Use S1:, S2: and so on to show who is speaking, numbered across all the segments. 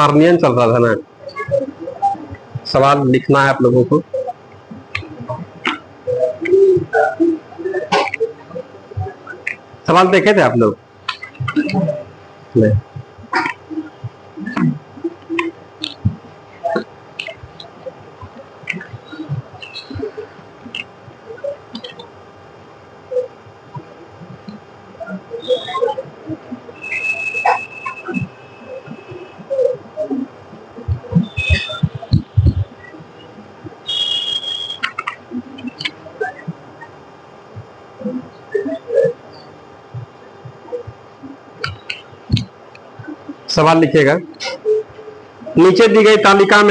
S1: सारणियन चल रहा था ना। सवाल लिखना है आप लोगों को। सवाल देखे थे आप लोग? नहीं। सवाल लिखिएगा। नीचे दी गई तालिका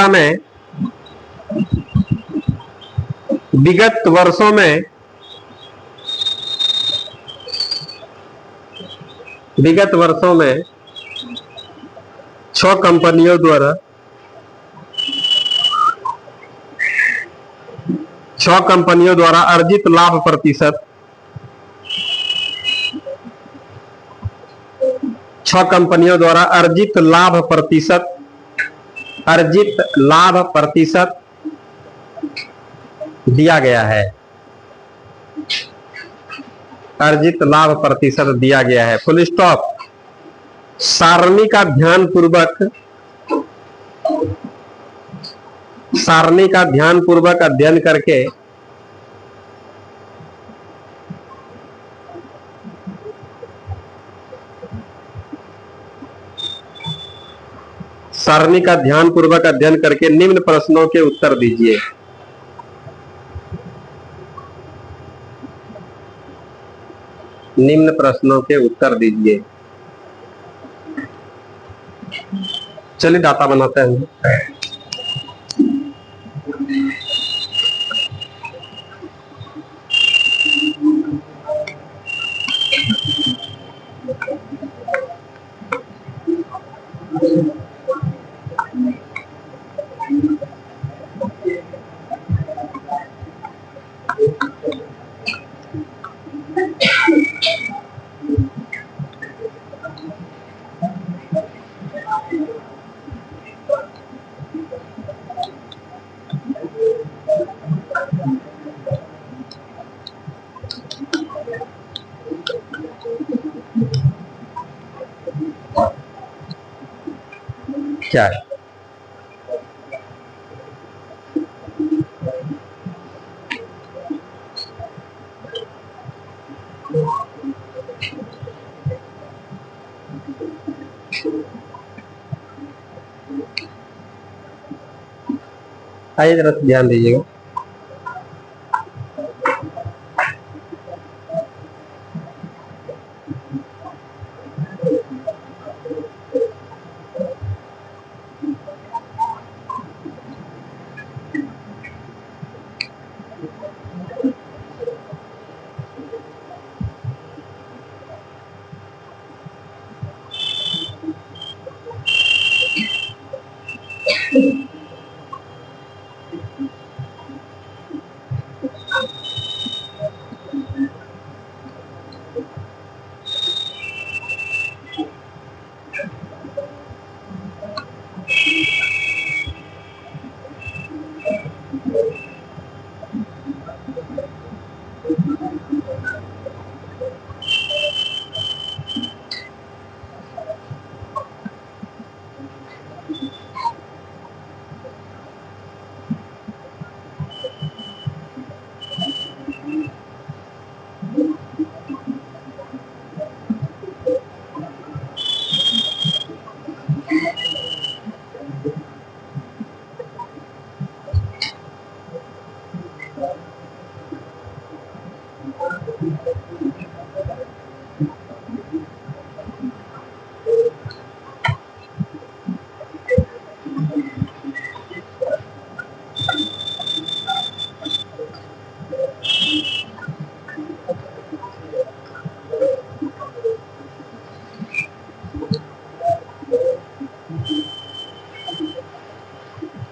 S1: में विगत वर्षों में छह कंपनियों द्वारा अर्जित लाभ प्रतिशत 6 कंपनियों द्वारा अर्जित लाभ प्रतिशत दिया गया है। अर्जित लाभ प्रतिशत दिया गया है। Full stop. सारणी का ध्यानपूर्वक अध्ययन करके निम्न प्रश्नों के उत्तर दीजिए। चलिए डाटा बनाते हैं। क्या है? आइए जरा ध्यान दीजिएगा।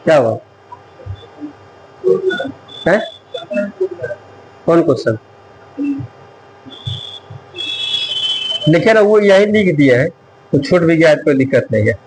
S1: क्या हुआ है? कौन क्वेश्चन? लिखे ना, वो यही लिख दिया है, तो छूट भी गया तो कोई दिक्कत नहीं है।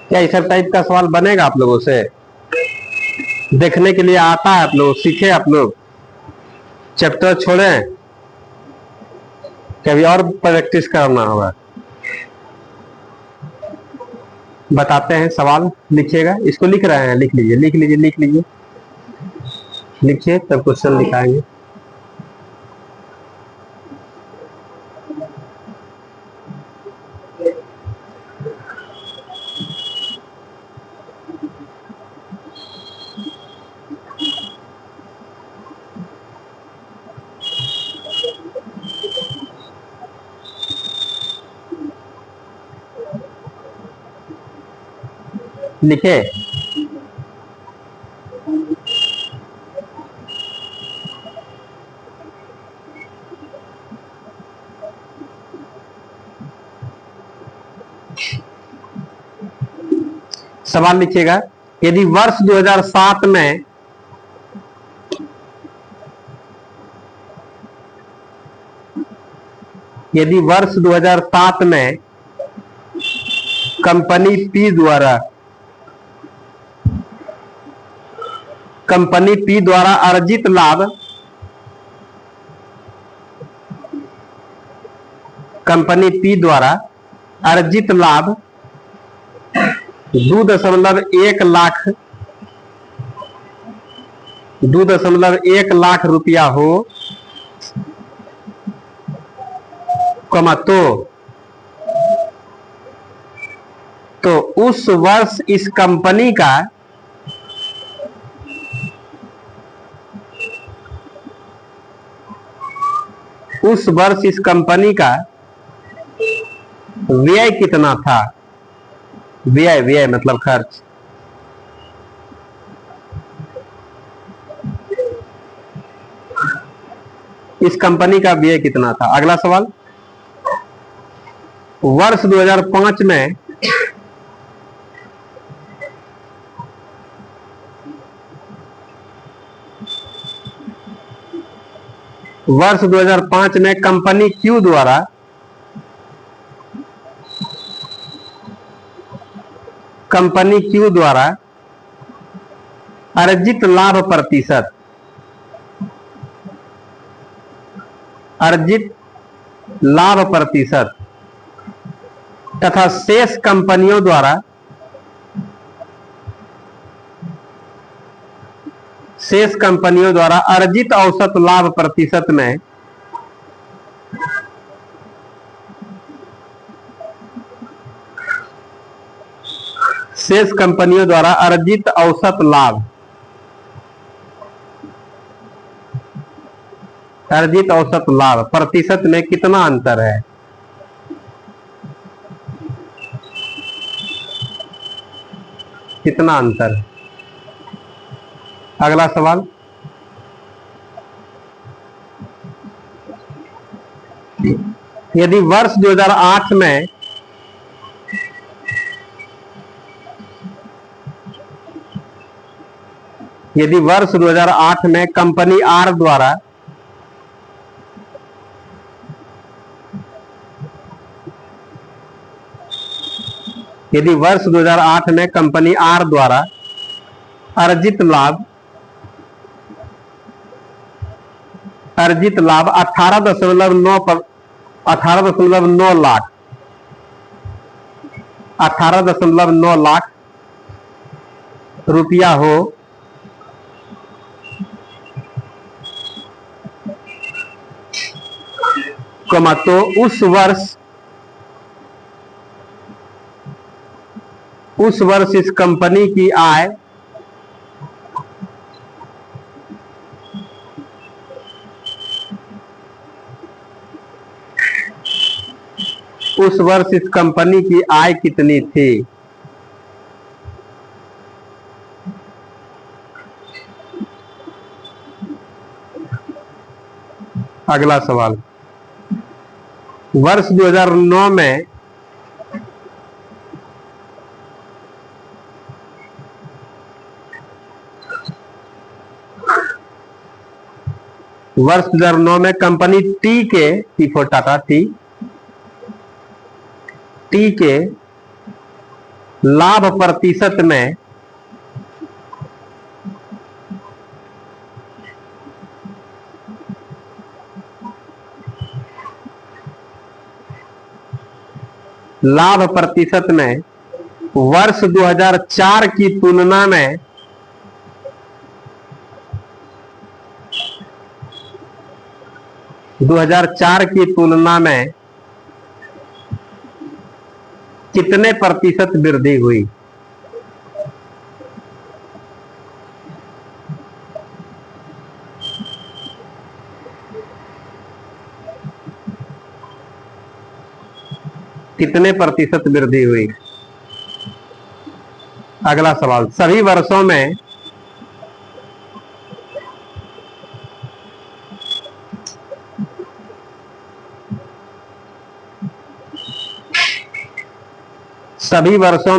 S1: क्या इस टाइप का सवाल बनेगा आप लोगों से? देखने के लिए आता है, आप लोग सीखे, आप लोग चैप्टर छोड़ें, कभी और प्रैक्टिस करना होगा। बताते हैं, सवाल लिखिएगा, इसको लिख रहे हैं, लिख लीजिए, लिख लीजिए, लिख लीजिए, लिखिए, तब क्वेश्चन लिखाएंगे। लिखे? सवाल लिखिएगा, यदि वर्ष 2007 में यदि वर्ष 2007 में कंपनी पी द्वारा अर्जित लाभ कंपनी पी द्वारा अर्जित लाभ 2.1 लाख रुपया हो, तो उस वर्ष इस कंपनी का व्यय कितना था? व्यय मतलब खर्च। इस कंपनी का व्यय कितना था? अगला सवाल, वर्ष 2005 में कंपनी क्यू द्वारा कंपनी क्यू द्वारा अर्जित लाभ प्रतिशत, अर्जित लाभ प्रतिशत तथा शेष कंपनियों द्वारा अर्जित औसत लाभ प्रतिशत में शेष कंपनियों द्वारा अर्जित औसत लाभ, अर्जित औसत लाभ प्रतिशत में कितना अंतर है? कितना अंतर है? अगला सवाल, यदि वर्ष 2008 में कंपनी आर द्वारा वर्ष 2008 में कंपनी आर द्वारा अर्जित लाभ 18.9 लाख, 18.9 लाख रुपया हो, तो उस वर्ष इस कंपनी की आय कितनी थी? अगला सवाल, वर्ष 2009 में company T for Tata, T के लाभ प्रतिशत में वर्ष 2004 की तुलना में कितने प्रतिशत वृद्धि हुई? कितने प्रतिशत वृद्धि हुई? अगला सवाल, सभी वर्षों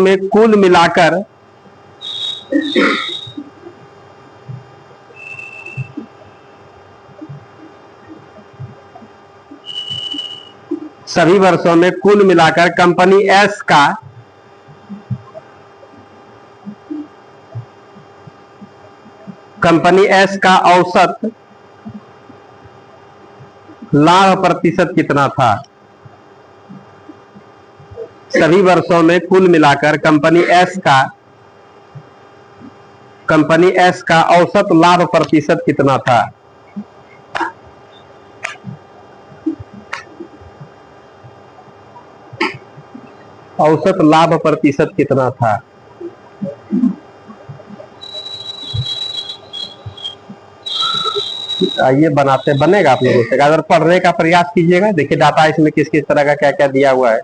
S1: में कुल मिलाकर कंपनी एस का औसत लाभ प्रतिशत कितना था? सभी वर्षों में कुल मिलाकर कंपनी एस का औसत लाभ प्रतिशत कितना था? औसत लाभ प्रतिशत कितना था? ये बनेगा आप लोगों से, अगर पढ़ने का प्रयास कीजिएगा। देखिए डाटा इसमें किस किस तरह का क्या क्या दिया हुआ है।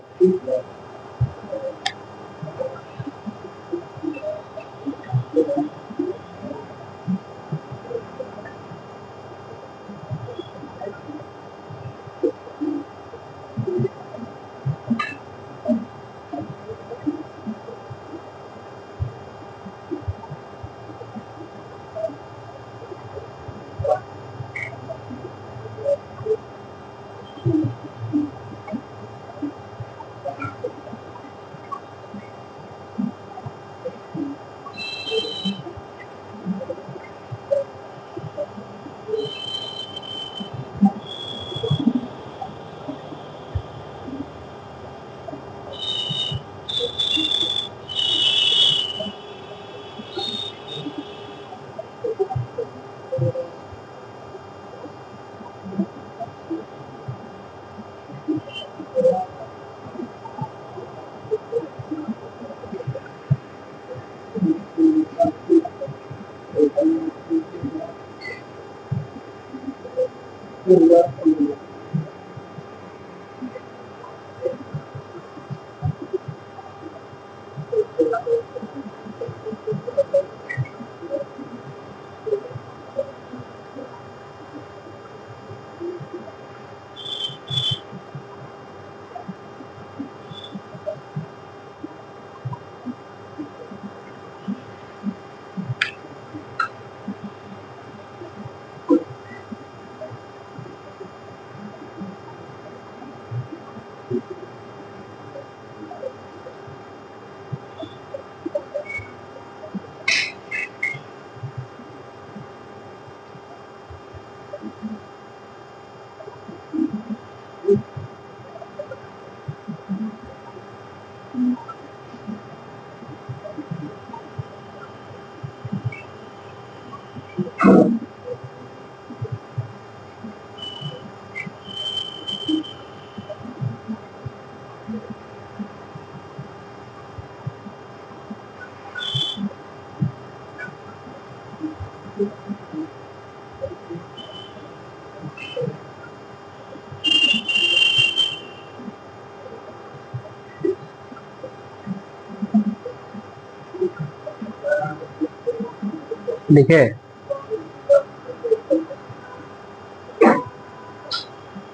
S1: लिखे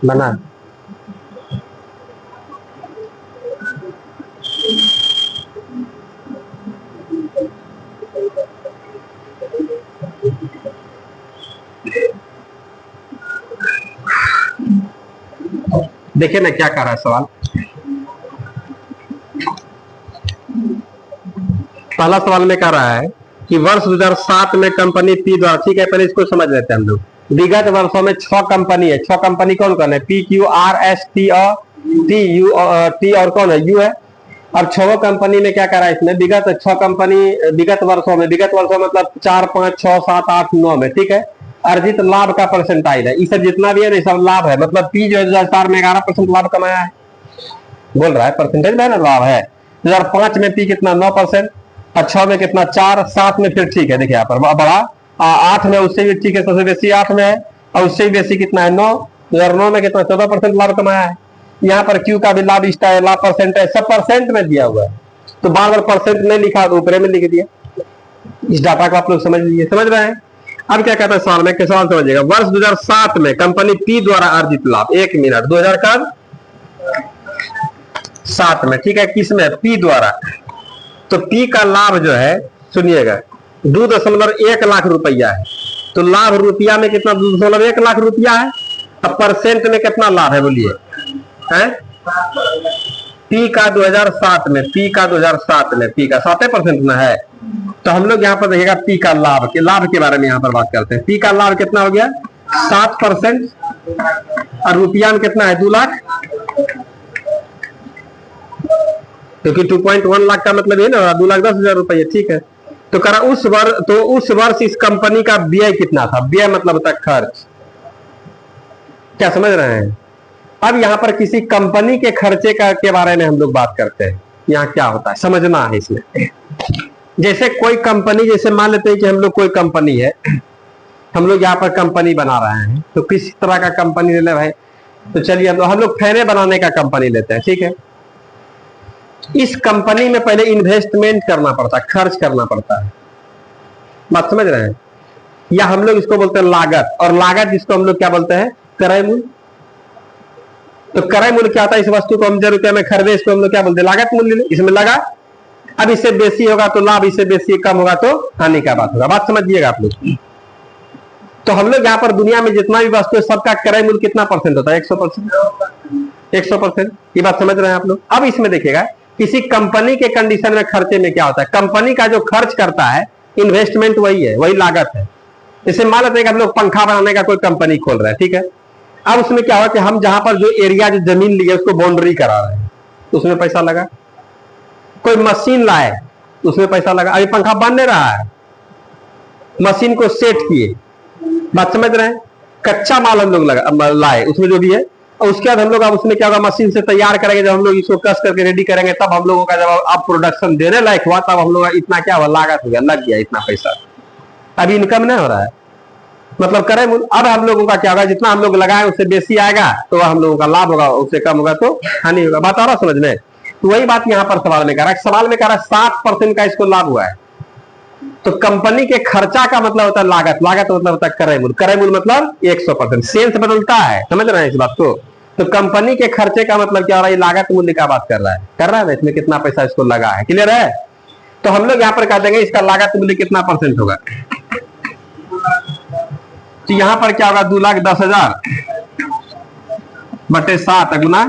S1: बना। देखिए ना क्या कर रहा है सवाल। पहला सवाल में कह रहा है कि वर्ष 2007 में कंपनी पी द्वारा, ठीक है पहले इसको समझ लेते हैं हम लोग। विगत वर्षों में 6 कंपनी है। 6 कंपनी कौन कौन है? P Q R S T और टी यू, टी और कौन है? यू है। अब 6 कंपनी में क्या करा है इसमें? विगत 6 कंपनी विगत वर्षों में मतलब 4, 5, 6, 7, 8, 9 में, ठीक है, अर्जित लाभ का परसेंटाइल है। इसे जितना भी है ना सब लाभ है। मतलब पी जो 2004 में 11% लाभ कमाया है, बोल रहा है परसेंटेज में ना लाभ है। 2005 में पी कितना? 9%। और 6 में कितना? 4, 7 में फिर ठीक है, देखिए यहाँ पर बड़ा 8 में उससे भी ठीक है, सबसे बेसी 8 में है। और उससे भी बेसी कितना है? 9। 2009 में कितना? 14% लाभ कमाया है। यहाँ पर क्यू का भी लाभ स्टाइल लाभ परसेंट है, सब परसेंट में दिया हुआ है। तो बार बार परसेंट नहीं लिखा, ऊपर में लिख दिया। इस डाटा को आप लोग समझ लीजिए, समझ रहे हैं। अब क्या कहता है सवाल में, सवाल समझिएगा। वर्ष 2007 में कंपनी पी द्वारा अर्जित लाभ, 1 मिनट, 2007 में, ठीक है, किसमें? पी द्वारा। तो पी का लाभ जो है, सुनिएगा, 2.1 लाख रुपया है। तो लाभ रुपया में कितना? 2.1 लाख रुपया है। अब परसेंट में कितना लाभ है बोलिए? है पी का 2007 में, पी का 2007 में, पी का 7% में है। तो हम लोग यहाँ पर देखिएगा पी का लाभ के बारे में यहाँ पर बात करते हैं। पी का लाभ कितना हो गया? 7%। और रुपया में कितना है? 2 लाख, क्योंकि 2.1 लाख का मतलब ये ना 2,10,000 रुपये, ठीक है। तो करा उस वर्ष इस कंपनी का व्यय कितना था? व्यय मतलब होता है खर्च। क्या समझ रहे हैं? अब यहाँ पर किसी कंपनी के खर्चे के बारे में हम लोग बात करते हैं। यहाँ क्या होता है समझना है इसमें। जैसे कोई कंपनी, जैसे मान लेते हैं कि हम लोग कोई कंपनी है, हम लोग यहाँ पर कंपनी बना रहे हैं। तो किस तरह का कंपनी ले ले भाई? तो चलिए हम लोग फैने बनाने का कंपनी लेते हैं, ठीक है। इस कंपनी में पहले इन्वेस्टमेंट करना पड़ता है, खर्च करना पड़ता है। बात समझ रहे हैं? या हम लोग इसको बोलते हैं लागत। और लागत जिसको हम लोग क्या बोलते हैं? क्रय मूल्य। तो क्रय मूल्य क्या होता है? इस वस्तु को हम जो रुपया में खरीदे इसको हम लोग क्या बोलते हैं? लागत मूल्य। इसमें लगा। अब इससे बेसी होगा तो लाभ, इससे बेसी कम होगा तो हानि का बात होगा। बात समझिएगा आप लोग। तो हम लोग यहाँ पर दुनिया में जितना भी वस्तु है सबका क्रय मूल्य कितना परसेंट होता है? 100%। 100%। ये बात समझ रहे हैं आप लोग? अब इसमें देखिएगा किसी कंपनी के कंडीशन में खर्चे में क्या होता है? कंपनी का जो खर्च करता है इन्वेस्टमेंट वही है, वही लागत है। जैसे मान लेते हैं कि हम लोग पंखा बनाने का कोई कंपनी खोल रहे हैं, ठीक है। अब उसमें क्या हुआ कि हम जहां पर जो एरिया जो जमीन लिए उसको बाउंड्री करा रहे हैं, तो उसमें पैसा लगा। कोई मशीन लाए, उसमें पैसा लगा। अभी पंखा बन नहीं रहा है, मशीन को सेट किए। बात समझ रहे हैं? कच्चा माल हम लोग लाए, उसमें जो भी है और उसके बाद हम लोग अब उसमें क्या होगा, मशीन से तैयार करेंगे, जब हम लोग इसको कस करके रेडी करेंगे तब हम लोगों का जब अब प्रोडक्शन देने लायक हुआ तब हम लोग इतना क्या हुआ, लागत हो गया, लग गया इतना पैसा, अभी इनकम नहीं हो रहा है। मतलब करें अब हम लोगों का क्या होगा, जितना हम लोग लगाए उससे बेसी आएगा तो हम लोगों का लाभ होगा, उससे कम होगा तो हानि होगा। बात आ रहा समझ में? तो वही बात यहाँ पर सवाल में कह रहा है, सवाल में कह रहा है 60% का इसको लाभ हुआ है। तो कंपनी के खर्चा का मतलब होता है लागत, लागत मतलब होता है क्रय मूल्य, क्रय मूल्य मतलब 100%। सेल्स बदलता है, समझ रहे हैं इस बात को? तो कंपनी के खर्चे का मतलब क्या हो रहा है, लागत मूल्य का बात कर रहा है ना, इसमें कितना पैसा इसको लगा है। क्लियर है? तो हम लोग यहाँ पर कह देंगे इसका लागत मूल्य कितना % होगा। तो यहां पर क्या होगा, 2,10,000 बटे 7 गुना,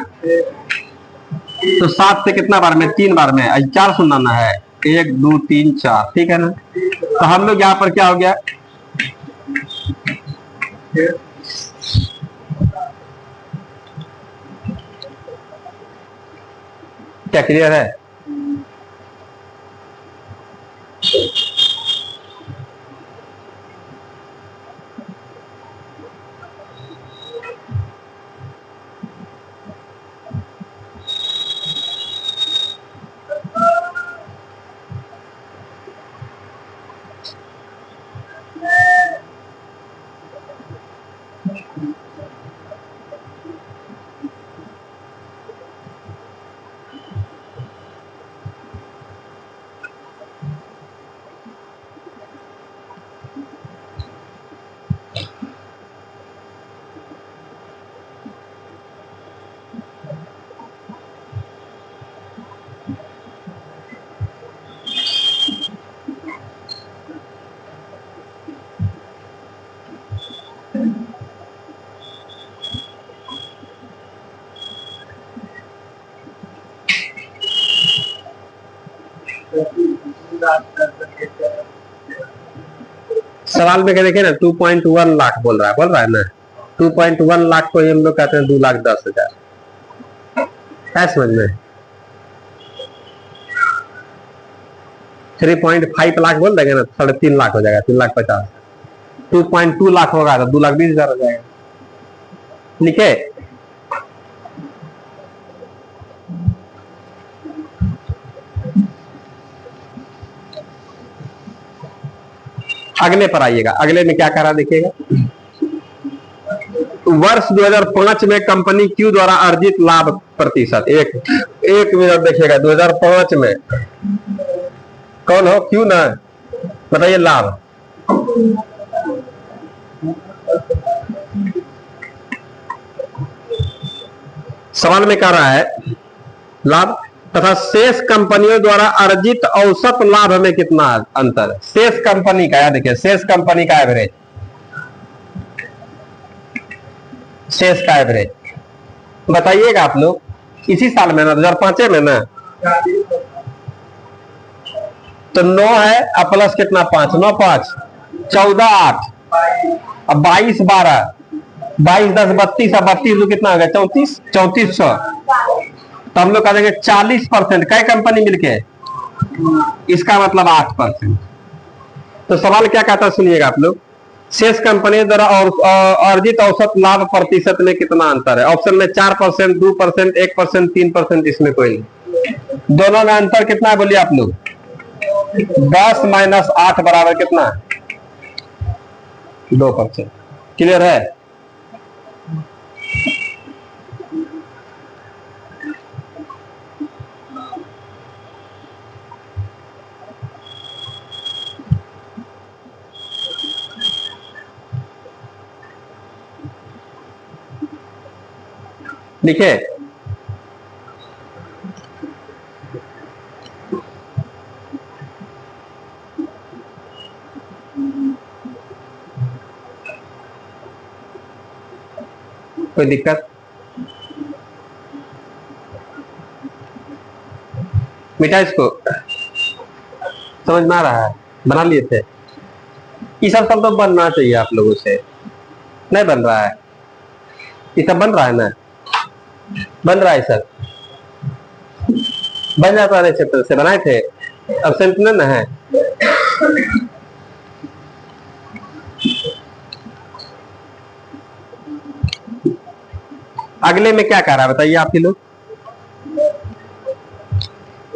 S1: तो 7 से कितना बार में, 3 बार में 4 सुनाना है, 1 2 3 4, ठीक है ना। तो हम लोग यहां पर क्या हो गया, क्या क्लियर है? सवाल में क्या देखे ना, 2.1 लाख बोल रहा है ना, 2.1 लाख को हम लोग कहते हैं 2,10,000, है समझ में? 3.5 लाख बोल देंगे ना, 3.5 लाख हो जाएगा, 3,50,000। 2.2 लाख होगा तो 2,20,000 हो जाएगा। लिखे? अगले पर आइएगा, अगले में क्या कह रहा देखिएगा। वर्ष 2005 में कंपनी क्यू द्वारा अर्जित लाभ प्रतिशत, एक मिनट देखिएगा, 2005 में कौन हो, क्यू ना, बताइए लाभ। सवाल में कह रहा है लाभ तथा शेष कंपनियों द्वारा अर्जित औसत लाभ में कितना अंतर है। शेष कंपनी का, याद देखिए, शेष कंपनी का एवरेज, शेष का एवरेज बताइएगा आप लोग इसी साल में ना, 2005 में ना, तो 9 है अब प्लस कितना 5, 9 5 14 8, अब 22 12, 22 10 32, अब 32 कितना हो गया, 3400। तो हम लोग कह देंगे 40%, कई कंपनी मिलके, इसका मतलब 8%। तो सवाल क्या कहता है सुनिएगा आप लोग, शेष कंपनी द्वारा अर्जित औसत लाभ प्रतिशत में कितना अंतर है। ऑप्शन में 4%, 2%, 1%, 3%, इसमें कोई नहीं। दोनों में अंतर कितना है बोलिए आप लोग, 10 माइनस 8 बराबर कितना, 2%। क्लियर है? लिखे? कोई दिक्कत? मिटा इसको, समझ में आ रहा है? बना लिए थे ये सब तो बनना चाहिए आप लोगों से, नहीं बन रहा है? ये सब बन रहा है ना, बन रहा है सर, बन जाता है चैप्टर से बनाए थे, अब सेंट ना है। अगले में क्या कह रहा है बताइए आप ही लोग।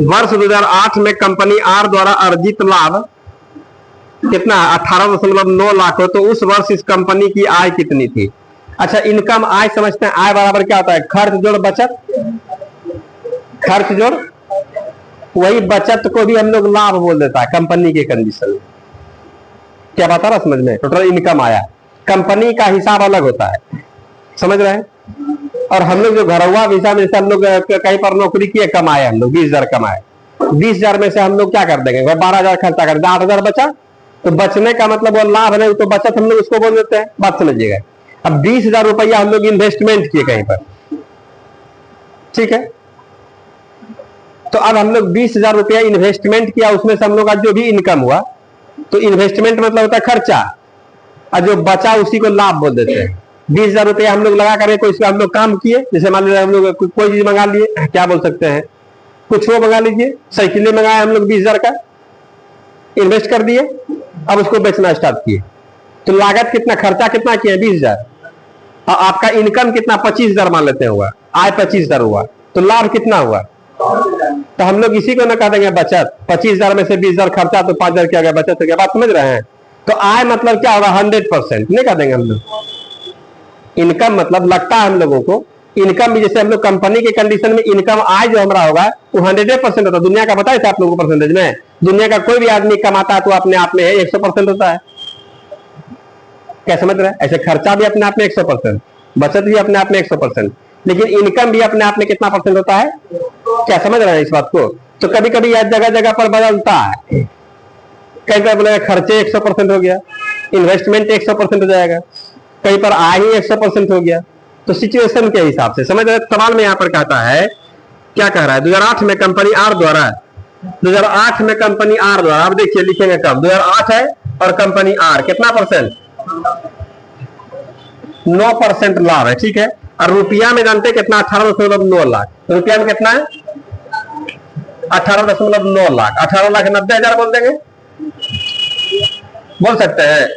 S1: वर्ष 2008 में कंपनी आर द्वारा अर्जित लाभ कितना 18.9 लाख हो, तो उस वर्ष इस कंपनी की आय कितनी थी। अच्छा, इनकम आय समझते हैं। आय बराबर क्या होता है, खर्च जोड़ बचत, खर्च जोड़, वही बचत को भी हम लोग लाभ बोल देता है कंपनी के कंडीशन में। क्या बात आ रहा समझ में। टोटल इनकम आया, कंपनी का हिसाब अलग होता है, समझ रहे हैं। और हम लोग जो घरवा हिसाब, जैसे हम लोग कहीं पर नौकरी किए, कमाए हम लोग 20,000 कमाए, 20,000 में से हम लोग क्या कर देंगे, 12,000 खर्चा कर देंगे, 8,000 बचा। तो बचने का मतलब वो लाभ नहीं, तो बचत हम लोग उसको बोल देते हैं। बात समझिएगा। अब 20,000 रुपया हम लोग इन्वेस्टमेंट किए कहीं पर, ठीक है। तो अब हम लोग 20,000 रुपया इन्वेस्टमेंट किया, उसमें से हम लोग का जो भी इनकम हुआ, तो इन्वेस्टमेंट मतलब होता है खर्चा, और जो बचा उसी को लाभ बोल देते हैं। 20,000 रुपया हम लोग लगा करके कोई हम लोग काम किए, जैसे मान लीजिए हम लोग कोई चीज मंगा लिए, क्या बोल सकते हैं, कुछ वो मंगा लीजिए, साइकिलें मंगाए हम लोग 20,000 का, इन्वेस्ट कर दिए, अब उसको बेचना स्टार्ट किए। तो लागत कितना, खर्चा कितना किया 20,000, और आपका इनकम कितना 25,000 मान लेते हुआ, आय 25,000 हुआ, तो लाभ कितना हुआ। तो हम लोग इसी को ना कह देंगे बचत। 25,000 में से 20,000 खर्चा, तो 5,000 क्या गया बचत हो गया। बात समझ रहे हैं। तो आय मतलब क्या होगा, 100% नहीं कह देंगे हम लोग। इनकम मतलब लगता है हम लोगों को, इनकम भी जैसे हम लोग कंपनी के कंडीशन में इनकम आय जो हमारा होगा वो 100% होता है। दुनिया का बताया था आप लोगों को परसेंटेज में, दुनिया का कोई भी आदमी कमाता है तो अपने आप में 100% होता है। क्या समझ रहे हैं। ऐसे खर्चा भी अपने आप में 100%, बचत भी अपने आप में 100%, लेकिन इनकम भी अपने आप में कितना परसेंट होता है। क्या समझ रहे हैं इस बात को। तो कभी कभी यह जगह जगह पर बदलता है, कहीं पर बोलेगा खर्चे 100% हो गया, इन्वेस्टमेंट 100% हो जाएगा, कहीं पर आय ही 100% हो गया। तो सिचुएशन के हिसाब से समझ रहे। सवाल में यहां पर कहता है, क्या कह रहा है, 2008 में कंपनी आर द्वारा, 2008 में कंपनी आर द्वारा, अब देखिए लिखेंगे कब, 2008 है और कंपनी आर कितना परसेंट, 9% लाभ है, ठीक है। और रुपया में जानते कितना, 18.9 लाख, रुपया में कितना है 18.9 लाख, 18,90,000 बोल देंगे, बोल सकते हैं।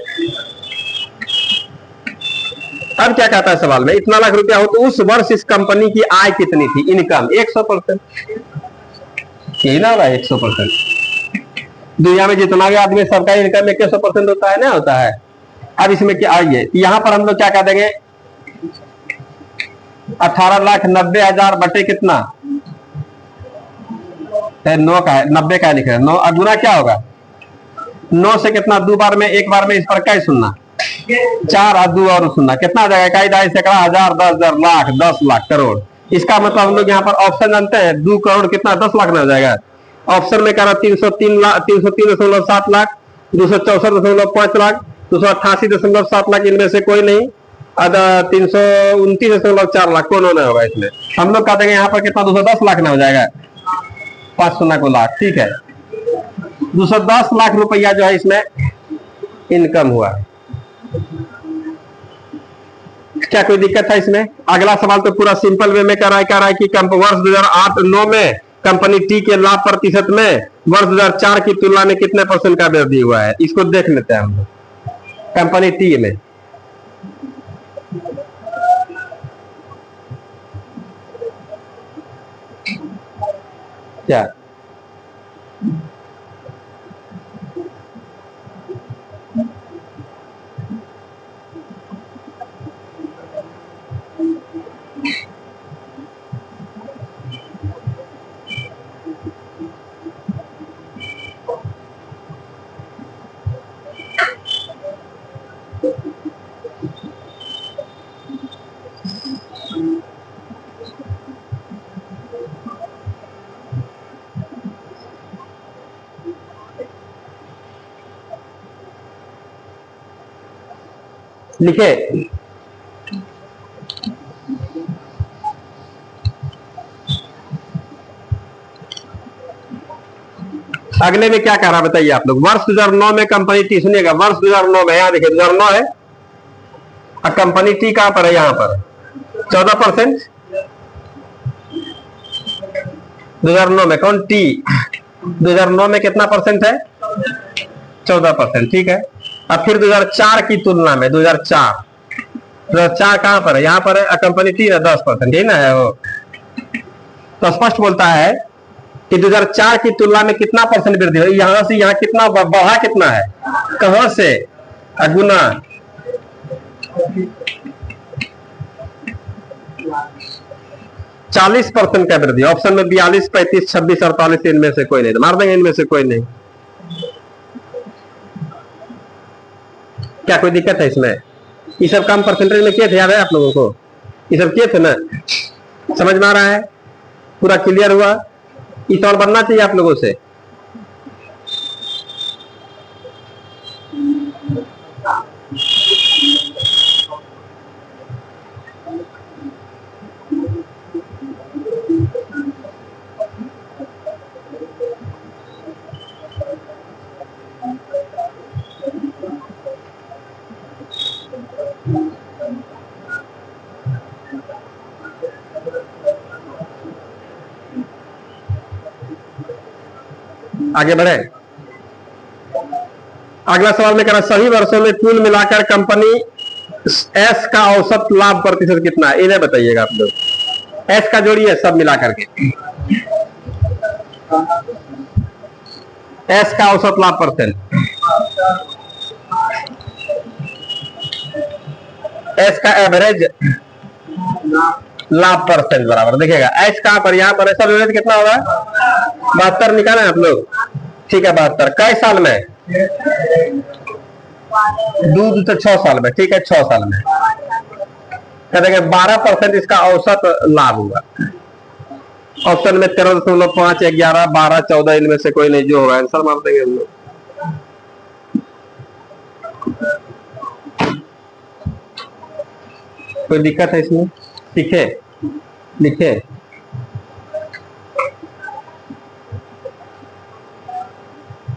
S1: अब क्या कहता है सवाल में, इतना लाख रुपया हो तो उस वर्ष इस कंपनी की आय कितनी थी, इनकम 100%, यही ना भाई 100%। दुनिया में जितना भी आदमी सबका इनकम 100% होता है ना, होता है। अब इसमें क्या आइए, यहां पर हम लोग क्या कह देंगे, 18,90,000 बटे कितना है, 9 का है, 90 का लिखे 9, और गुना क्या होगा 9 से कितना, 2 बार में, 1 बार में इस पर क्या सुनना, 4 और 2 और सुनना, कितना आ जाएगा, इकाई, दहाई, सैकड़ा, हजार, 10,000, लाख, 10 लाख, करोड़। इसका मतलब हम लोग यहाँ पर ऑप्शन जानते हैं, 2 करोड़ कितना 10 लाख में हो जाएगा। ऑप्शन में कह रहा 303 लाख, 303.7 लाख, 264.5 लाख, 288.7 लाख, इनमें से कोई नहीं, 329.4 लाख कौन होना होगा इसमें। हम लोग कहते हैं यहाँ पर कितना 210 लाख में हो जाएगा, 5 सुना को लाख, ठीक है। 210 लाख रुपया जो है इसमें इनकम हुआ। क्या कोई दिक्कत है इसमें। अगला सवाल तो पूरा सिंपल वे में कह रहा है कि वर्ष 2008-9 में कंपनी टी के लाभ प्रतिशत में वर्ष 2004 की तुलना में कितने परसेंट का वृद्धि हुआ है, इसको देख लेते हैं हम लोग। कंपनी टी में क्या, लिखे, अगले में क्या कह रहा बताइए आप लोग। वर्ष 2009 में कंपनी टी, सुनिएगा, वर्ष 2009 में, यहां देखिए 2009 है और कंपनी टी कहां पर है, यहां पर 14%। 2009 में कौन, टी, 2009 में कितना परसेंट है, 14%, ठीक है। अब फिर 2004 की तुलना में, 2004 तो 4 कहां पर है? यहाँ पर है। कंपनी 3 है 10%, ठीक ना है वो। तो स्पष्ट बोलता है कि 2004 की तुलना में कितना परसेंट वृद्धि हुई, यहां से यहाँ कितना बढ़ा, कितना है, कहां से गुना 40% का वृद्धि। ऑप्शन में 42, 35, 26, 48 इनमें से कोई नहीं, तो मार देंगे इनमें से कोई नहीं। क्या कोई दिक्कत है इसमें? ये सब काम परसेंटेज में किए थे, याद है आप लोगों को? ये सब किए थे ना? समझ में आ रहा है? पूरा क्लियर हुआ? ये सवाल बनना चाहिए आप लोगों से। आगे बढ़े। अगला सवाल में कह रहा सभी वर्षों में कुल मिलाकर कंपनी एस का औसत लाभ प्रतिशत कितना है? इन्हें बताइएगा आप लोग। एस का जोड़िए सब मिलाकर के। एस का औसत लाभ परसेंट, एस का एवरेज लाभ परसेंट बराबर, देखिएगा एस कहां पर, यहां पर ऐसा एवरेज कितना होगा? 72 निकाले आप लोग, ठीक है 72। कई साल में? दूध तो 6 साल में, ठीक है 6 साल में। कहते हैं 12% इसका औसत लाभ हुआ। ऑप्शन में 13.5, 11, 12, 14 इनमें से कोई नहीं, जो होगा आंसर मार देंगे हम लोग। कोई दिक्कत है इसमें? लिखे लिखे